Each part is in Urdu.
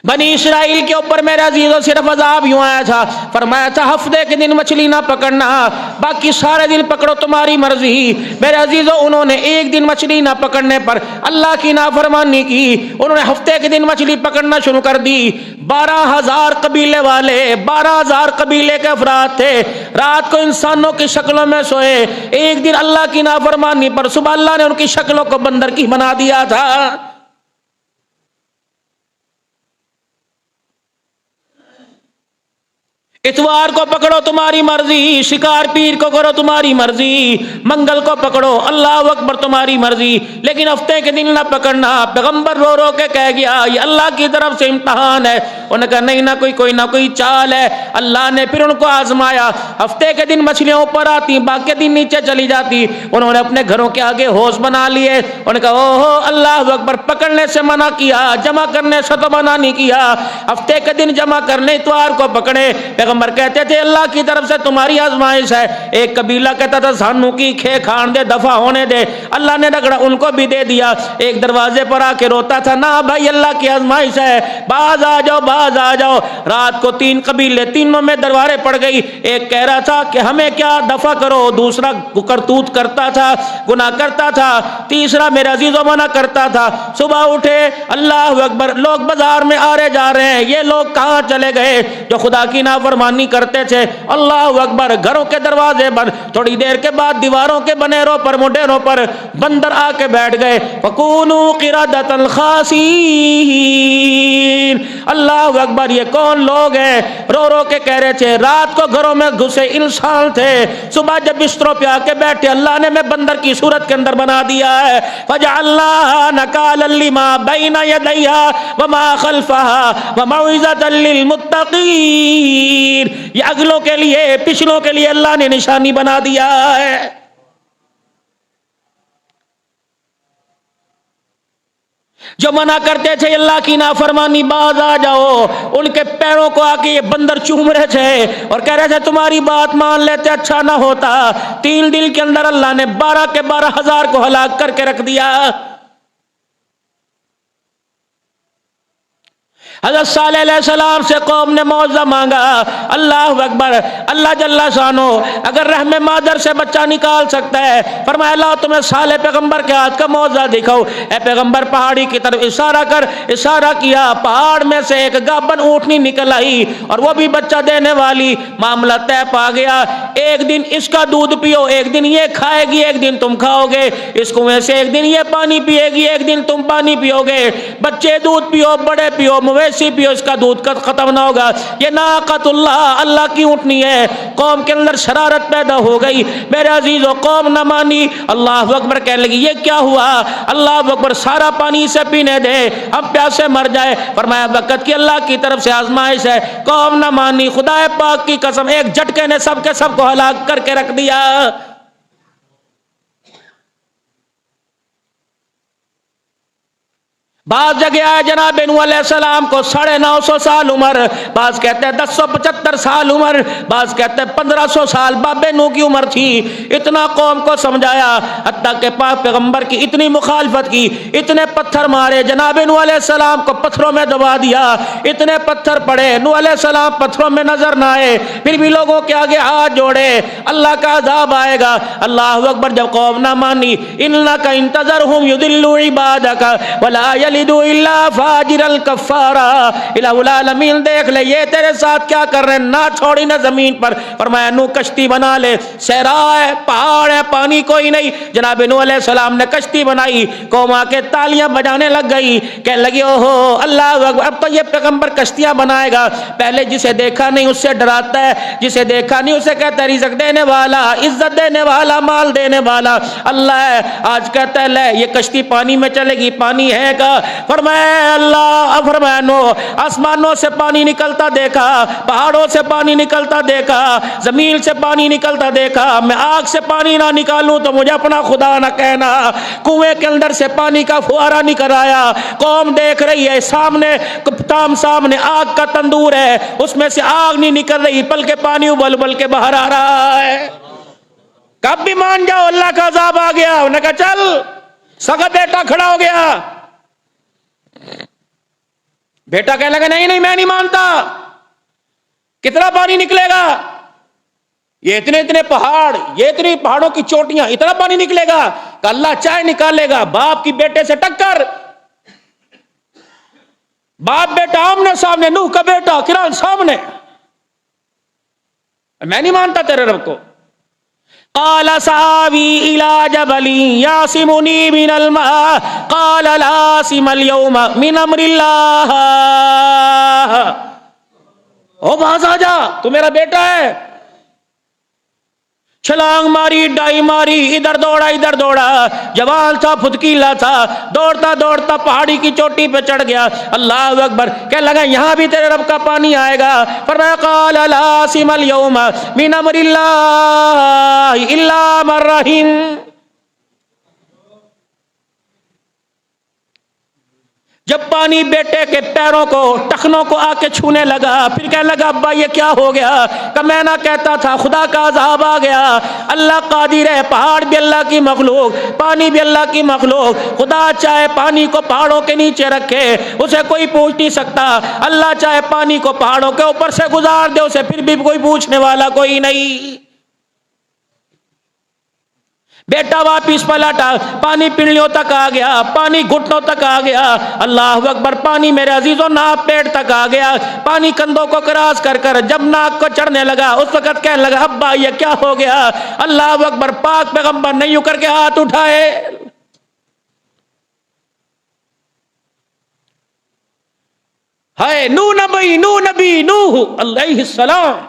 بنی اسرائیل کے اوپر میرے عزیزوں صرف عذاب یوں آیا تھا، فرمایا تھا ہفتے کے دن مچھلی نہ پکڑنا، باقی سارے دن پکڑو تمہاری مرضی۔ میرے عزیزوں انہوں نے ایک دن مچھلی نہ پکڑنے پر اللہ کی نافرمانی کی، انہوں نے ہفتے کے دن مچھلی پکڑنا شروع کر دی۔ 12,000 قبیلے والے، 12,000 قبیلے کے افراد تھے، رات کو انسانوں کی شکلوں میں سوئے، ایک دن اللہ کی نافرمانی پر صبح اللہ نے ان کی شکلوں کو بندر کی بنا دیا تھا۔ اتوار کو پکڑو تمہاری مرضی، شکار پیر کو کرو تمہاری مرضی، منگل کو پکڑو اللہ اکبر تمہاری مرضی، لیکن ہفتے کے دن نہ پکڑنا۔ پیغمبر رو رو کے کہہ گیا یہ اللہ کی طرف سے امتحان ہے۔ انہوں نے کہا نہیں نہ کوئی نہ کوئی چال ہے۔ اللہ نے پھر ان کو آزمایا، ہفتے کے دن مچھلیاں اوپر آتی، باقی دن نیچے چلی جاتی۔ انہوں نے اپنے گھروں کے آگے حوض بنا لیے، انہوں نے کہا اوہو اللہ اکبر، پکڑنے سے منع کیا، جمع کرنے سے تو منع نہیں کیا، ہفتے کے دن جمع کرنے، اتوار کو پکڑے۔ پیغمبر کہتے تھے اللہ کی طرف سے تمہاری آزمائش ہے۔ ایک قبیلہ کہتا تھا سانو کی کھے کھان دے، دفع ہونے دے، اللہ نے رگڑا ان کو بھی دے دیا۔ ایک دروازے پر آ کے روتا تھا نہ بھائی اللہ کی آزمائش ہے، باز آ جاؤ باز آ جاؤ۔ رات کو 3 قبیلے، تینوں میں درباریں پڑ گئی۔ ایک کہہ رہا تھا کہ ہمیں کیا دفع کرو، دوسرا کرتوت کرتا تھا، گناہ کرتا تھا، تیسرا میرے عزیزوں منع کرتا تھا۔ صبح اٹھے اللہ اکبر، لوگ بازار میں آ رہے جا رہے ہیں، یہ لوگ کہاں چلے گئے جو خدا کی نافرمانی کرتے تھے؟ اللہ اکبر، گھروں کے دروازے بند، تھوڑی دیر کے بعد دیواروں کے بنیروں پر مڈیروں پر بندر آ کے بیٹھ گئے۔ فَكُونُوا قِرَدَةً خَاسِئِينَ۔ اللہ اکبر، یہ کون لوگ ہیں؟ رو رو کے کہہ رہے تھے رات کو گھروں میں گھسے انسان تھے، صبح جب بستروں پہ آ کے بیٹھے اللہ نے میں بندر کی صورت کے اندر بنا دیا ہے۔ فَجَعَلْنَاهَا نَكَالًا لِمَا بَيْنَ يَدَيْهَا وَمَا خَلْفَهَا وَمَوْعِظَةً لِّلْمُتَّقِينَ۔ یہ اگلوں کے لیے، پچھلوں کے لیے اللہ نے نشانی بنا دیا ہے۔ جو منع کرتے تھے اللہ کی نافرمانی باز آ جاؤ، ان کے پیروں کو آ کے یہ بندر چوم رہے تھے اور کہہ رہے تھے تمہاری بات مان لیتے اچھا نہ ہوتا۔ 3 دن کے اندر اللہ نے 12 کے 12,000 کو ہلاک کر کے رکھ دیا۔ حضرت صالح علیہ السلام سے قوم نے معاوضہ مانگا، اللہ اکبر، اللہ جل شانہ اگر رحم مادر سے بچہ نکال سکتا ہے، فرمایا اللہ تمہیں صالح پیغمبر کے ہاتھ کا معاوضہ دکھاؤ۔ اے پیغمبر پہاڑی کی طرف اشارہ کر، اشارہ کیا، پہاڑ میں سے ایک گابن اونٹنی نکل آئی اور وہ بھی بچہ دینے والی۔ معاملہ طے پا گیا، ایک دن اس کا دودھ پیو، ایک دن یہ کھائے گی، ایک دن تم کھاؤ گے، اس کنویں سے ایک دن یہ پانی پیے گی، ایک دن تم پانی پیو گے۔ بچے دودھ پیو، بڑے پیو، مویشی پیو، اس کا دودھ ختم نہ ہوگا۔ یہ ناقۃ اللہ کی اونٹنی ہے۔ قوم کے اندر شرارت پیدا ہو گئی، میرے عزیزو قوم نہ مانی۔ اللہ اکبر کہنے لگی یہ کیا ہوا؟ اللہ اکبر، سارا پانی اسے پینے دے، ہم پیاسے مر جائے۔ فرمایا وقت کی اللہ کی طرف سے آزمائش ہے۔ قوم نہ مانی، خدا پاک کی قسم ایک جھٹکے نے سب کے سب کو ہلاک کر کے رکھ دیا۔ بعض جگہ آئے جناب نوح علیہ السلام کو 950 سال عمر، بعض کہتے ہیں 1075 سال عمر، بعض کہتے ہیں 1500 سال باب نوح کی عمر تھی۔ اتنا قوم کو سمجھایا، حتیٰ کہ پاک پیغمبر کی اتنی مخالفت کی، اتنے پتھر مارے، جناب نوح علیہ السلام کو پتھروں میں دبا دیا، اتنے پتھر پڑے، نوح علیہ السلام پتھروں میں نظر نہ آئے، پھر بھی لوگوں کے آگے ہاتھ جوڑے، اللہ کا عذاب آئے گا۔ اللہ اکبر، جب قوم نہ مانی، انک انتظرہم یضلوا عبادک ولا یلدوا الا فاجرا کفارا۔ الہ العالمین دیکھ لے یہ تیرے ساتھ کیا کر رہے ہیں، نہ چھوڑی نہ زمین پر۔ فرمایا نوح کشتی بنا لے، صحرا ہے، پہاڑ ہے، پانی کوئی نہیں۔ جناب نوح علیہ السلام نے کشتی بنائی، قوم آ کے تالیاں بجانے لگ گئی، کہنے لگی اوہو اللہ اکبر، اب تو یہ پیغمبر کشتیاں بنائے گا۔ پہلے جسے دیکھا نہیں اس سے ڈراتا ہے، جسے دیکھا نہیں اسے کہتا ہے رزق دینے والا، عزت دینے والا، مال دینے والا اللہ ہے۔ آج کہتا ہے لے یہ کشتی پانی میں چلے گی، پانی ہے کا؟ فرمایا اللہ، فرمایا نوح آسمانوں سے پانی نکلتا دیکھا، پہاڑوں سے پانی نکلتا دیکھا، زمین سے پانی نکلتا دیکھا، میں آگ سے پانی نہ نکالوں تو مجھے اپنا خدا نہ کہنا۔ کنویں کے اندر سے پانی کا فوارہ نکل آیا، قوم دیکھ رہی ہے، سامنے سامنے آگ کا تندور ہے، اس میں سے آگ نہیں نکل رہی بلکہ پانی ابل ابل کے باہر آ رہا ہے۔ کب بھی مان جاؤ اللہ کا عذاب آ گیا۔ انہوں نے کہا چل، سگا بیٹا کھڑا ہو گیا، بیٹا کہنے لگا نہیں نہیں میں نہیں مانتا، کتنا پانی نکلے گا؟ یہ اتنے اتنے پہاڑ، یہ اتنی پہاڑوں کی چوٹیاں، اتنا پانی نکلے گا کہ اللہ چاہے نکالے گا۔ باپ کی بیٹے سے ٹکر، باپ بیٹا آمنے سامنے، نوح کا بیٹا کران سامنے، میں نہیں مانتا تیرے رب کو۔ قال سآوی الى جبل يعصمني من الماء قال لا عاصم اليوم من امر اللہ۔ او باز آ جا، تو میرا بیٹا ہے۔ چھلانگ ماری، ڈائی ماری، ادھر دوڑا، جوان تھا، پھدکیلا تھا، دوڑتا دوڑتا پہاڑی کی چوٹی پہ چڑھ گیا۔ اللہ اکبر، کہنے لگا یہاں بھی تیرے رب کا پانی آئے گا۔ فرمایا قال لا عاصم اليوم من امر اللہ الا من رحم۔ جب پانی بیٹے کے پیروں کو، ٹخنوں کو آ کے چھونے لگا، پھر کہنے لگا ابا یہ کیا ہو گیا؟ کہ میں نہ کہتا تھا خدا کا عذاب آ گیا۔ اللہ قادر ہے، پہاڑ بھی اللہ کی مخلوق، پانی بھی اللہ کی مخلوق۔ خدا چاہے پانی کو پہاڑوں کے نیچے رکھے، اسے کوئی پوچھ نہیں سکتا۔ اللہ چاہے پانی کو پہاڑوں کے اوپر سے گزار دے، اسے پھر بھی کوئی پوچھنے والا کوئی نہیں۔ بیٹا واپس پلٹا، پانی پنڈلیوں تک آ گیا، پانی گھٹنوں تک آ گیا۔ اللہ اکبر، پانی میرے عزیزوں ناک پیٹ تک آ گیا۔ پانی کندھوں کو کراس کر کر جب ناک کو چڑھنے لگا، اس وقت کہنے لگا ابا یہ کیا ہو گیا؟ اللہ اکبر، پاک پیغمبر نہیں یوں کر کے ہاتھ اٹھائے۔ ہائے نبی نوح علیہ السلام،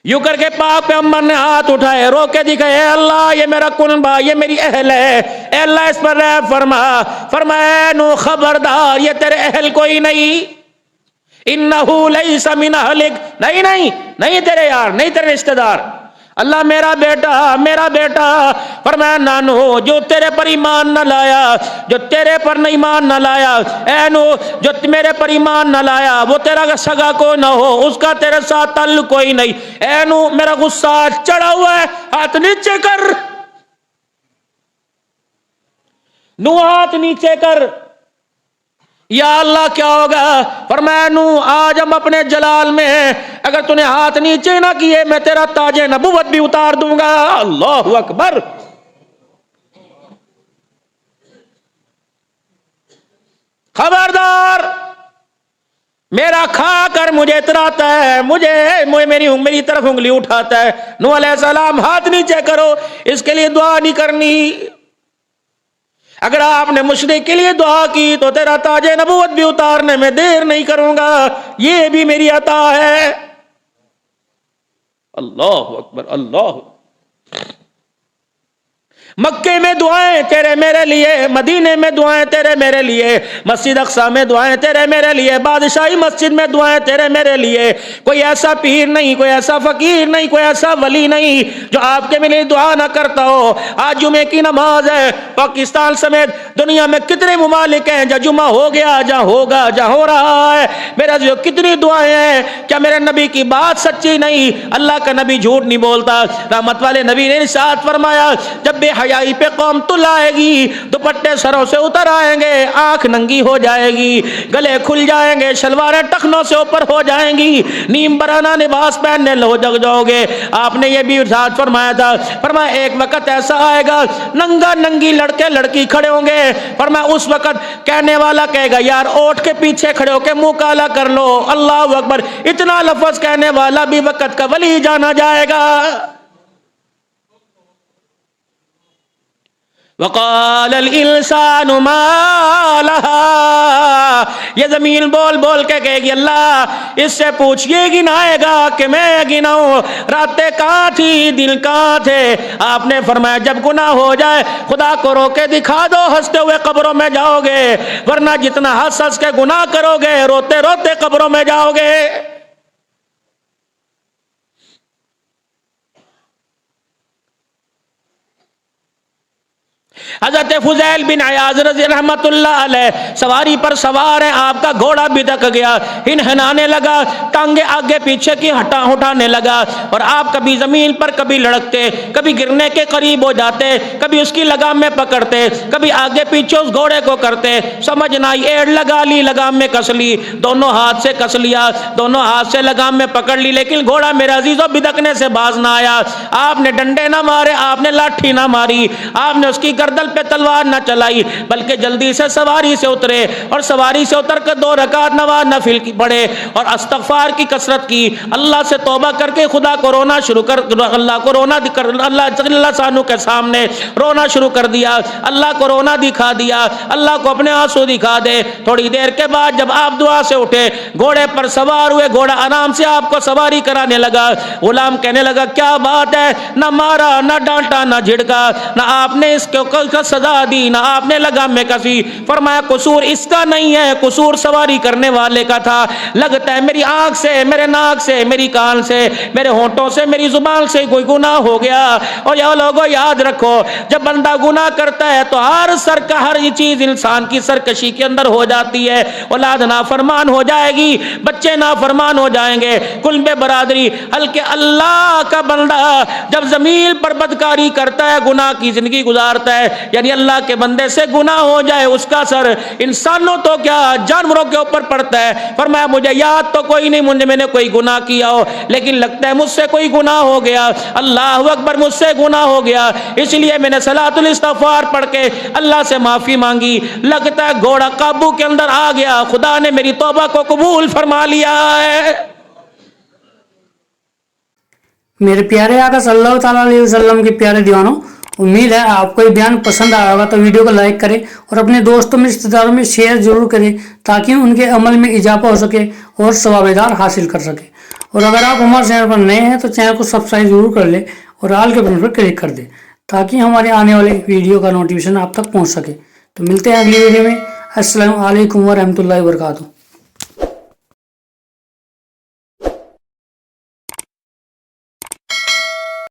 یوں کر کے پاک پیغمبر نے ہاتھ اٹھائے، رو کے دکھائے، اے اللہ یہ میرا کنبہ، یہ میری اہل ہے، اے اللہ اس پر رحم فرما۔ فرمایا نو خبردار، یہ تیرے اہل کوئی نہیں، انہو لیس من اہلک، نہیں تیرے یار، نہیں تیرے رشتہ دار۔ اللہ میرا بیٹا، فرمایا نانو جو تیرے پر ایمان نہ لایا، جو تیرے پر ایمان نہ لایا، اے نو جو میرے پر ایمان نہ لایا، وہ تیرا سگا کو نہ ہو، اس کا تیرے ساتھ تعلق کوئی نہیں۔ اے نو میرا غصہ چڑھا ہوا ہے، ہاتھ نیچے کر، نو ہاتھ نیچے کر۔ یا اللہ کیا ہوگا؟ فرمایا نو آج ہم اپنے جلال میں ہیں، اگر تو نے ہاتھ نیچے نہ کیے میں تیرا تاج نبوت بھی اتار دوں گا۔ اللہ اکبر، خبردار، میرا کھا کر مجھے اتراتا ہے، مجھے میری طرف انگلی اٹھاتا ہے۔ نوح علیہ السلام ہاتھ نیچے کرو، اس کے لیے دعا نہیں کرنی۔ اگر آپ نے مشرک کے لیے دعا کی تو تیرا تاج نبوت بھی اتارنے میں دیر نہیں کروں گا، یہ بھی میری عطا ہے۔ اللہ اکبر، اللہ۔ مکے میں دعائیں تیرے میرے لیے، مدینے میں دعائیں تیرے میرے لیے، مسجد اقصی میں دعائیں تیرے میرے لیے، بادشاہی مسجد میں دعائیں تیرے میرے لیے۔ کوئی ایسا پیر نہیں، کوئی ایسا فقیر نہیں، کوئی ایسا ولی نہیں جو آپ کے لیے دعا نہ کرتا ہو۔ آج جمعے کی نماز ہے، پاکستان سمیت دنیا میں کتنے ممالک ہیں جہاں جمعہ ہو گیا، جہاں ہوگا، جہاں ہو رہا ہے۔ میرا جو کتنی دعائیں ہیں، کیا میرے نبی کی بات سچی نہیں؟ اللہ کا نبی جھوٹ نہیں بولتا۔ رحمت والے نبی نے ارشاد فرمایا جب بے حیائی پہ قوم تل آئے گی، دوپٹے سروں سے اتر آئیں گے، آنکھ ننگی ہو جائے گی، گلے کھل جائیں گے، شلواریں ٹخنوں سے اوپر ہو جائیں گی، نیم برانہ لباس پہننے لو جگ جاؤ گے۔ آپ نے یہ بھی ارشاد فرمایا تھا، فرمایا ایک وقت ایسا آئے گا ننگا ننگی لڑکے لڑکی کھڑے ہوں گے، فرمایا اس وقت کہنے والا کہے گا یار اوٹ کے پیچھے کھڑے ہو کے منہ کالا کر لو۔ اللہ اکبر، اتنا لفظ کہنے والا بھی وقت کا ولی جانا جائے گا۔ وقال الانسان ما لها، یہ زمین بول بول کے کہے گی اللہ اس سے پوچھ، یہ گنائے گا کہ میں گناؤں؟ راتیں کہاں تھی، دل کہاں تھے؟ آپ نے فرمایا جب گناہ ہو جائے خدا کو رو کے دکھا دو، ہنستے ہوئے قبروں میں جاؤ گے، ورنہ جتنا ہنس ہنس کے گناہ کرو گے روتے روتے قبروں میں جاؤ گے۔ حضرت فضیل بن عیاض رضی رحمتullah علیہ سواری پر سوار ہیں، آپ کا گھوڑا بھی تھک گیا، ہنہنانے لگا، ٹانگیں آگے پیچھے کی اٹھانے لگا، اور آپ کبھی زمین پر کبھی لڑکتے، کبھی گرنے کے قریب ہو جاتے، کبھی اس کی لگام میں پکڑتے، کبھی آگے پیچھے اس گھوڑے کو کرتے، سمجھ نہ آئی، ایڑ لگا لی، لگام میں کس لی، دونوں ہاتھ سے کس لیا، دونوں ہاتھ سے لگام میں پکڑ لی، لیکن گھوڑا میرے عزیزوں بدکنے سے باز نہ آیا۔ آپ نے ڈنڈے نہ مارے، آپ نے لاٹھی نہ ماری، آپ نے اس کی گردن پہ تلوار نہ چلائی، بلکہ جلدی سے سواری سے اترے، اور سواری سے اتر کر 2 رکعت نواز نفل کی پڑھے، اور استغفار کی کثرت کی، اللہ سے توبہ کر کے خدا کو رونا شروع کر، اللہ کو رونا اللہ سانو کے سامنے رونا شروع کر دیا، اللہ کو رونا دکھا دیا، اللہ کو اپنے آنسو دکھا دے۔ تھوڑی دیر کے بعد جب آپ دعا سے اٹھے، گھوڑے پر سوار ہوئے، گھوڑا آرام سے آپ کو سواری کرانے لگا، غلام کہنے لگا کیا بات ہے، نہ مارا، نہ ڈانٹا، نہ جھڑکا، نہ آپ نے اس کو سزا دی، نہ آپ نے لگام میں کسی۔ فرمایا قصور اس کا نہیں ہے، قصور سواری کرنے والے کا تھا، لگتا ہے میری آنکھ سے، میرے ناک سے، میری کان سے، میرے ہونٹوں سے، میری زبان سے کوئی گناہ ہو گیا۔ اور یہ لوگوں یاد رکھو، جب بندہ گناہ کرتا ہے تو ہر چیز انسان کی سرکشی کے اندر ہو جاتی ہے، اولاد نافرمان ہو جائے گی، بچے نافرمان ہو جائیں گے، کل بے برادری، بلکہ اللہ کا بندہ جب زمین پر بدکاری کرتا ہے، گناہ کی زندگی گزارتا ہے، یعنی اللہ کے بندے سے گناہ ہو جائے، اس کا اثر انسانوں تو کیا جانوروں کے اوپر پڑتا ہے۔ فرمایا مجھے یاد تو کوئی نہیں میں نے کوئی گناہ کیا ہو، لیکن لگتا ہے مجھ سے کوئی گناہ ہو گیا، اللہ اکبر، مجھ سے گناہ ہو گیا، اس لیے میں نے صلاۃ الاستغفار پڑھ کے اللہ سے معافی مانگی، لگتا ہے گھوڑا قابو کے اندر آ گیا، خدا نے میری توبہ کو قبول فرما لیا ہے۔ میرے پیارے آقا صلی اللہ تعالیٰ علیہ وسلم کے پیارے دیوانوں، امید ہے آپ کو یہ بیان پسند آیا ہوگا، تو ویڈیو کو لائک کریں اور اپنے دوستوں میں، رشتہ داروں میں شیئر ضرور کریں، تاکہ ان کے عمل میں اضافہ ہو سکے اور ثواب دار حاصل کر سکے۔ اور اگر آپ ہمارے چینل پر نئے ہیں تو چینل کو سبسکرائب ضرور کر لیں اور آل کے بٹن پر کلک کر دیں، تاکہ ہمارے آنے والے ویڈیو کا نوٹیفیکیشن آپ تک پہنچ سکے۔ تو ملتے ہیں اگلی ویڈیو میں۔ السلام علیکم ورحمۃ اللہ وبرکاتہ۔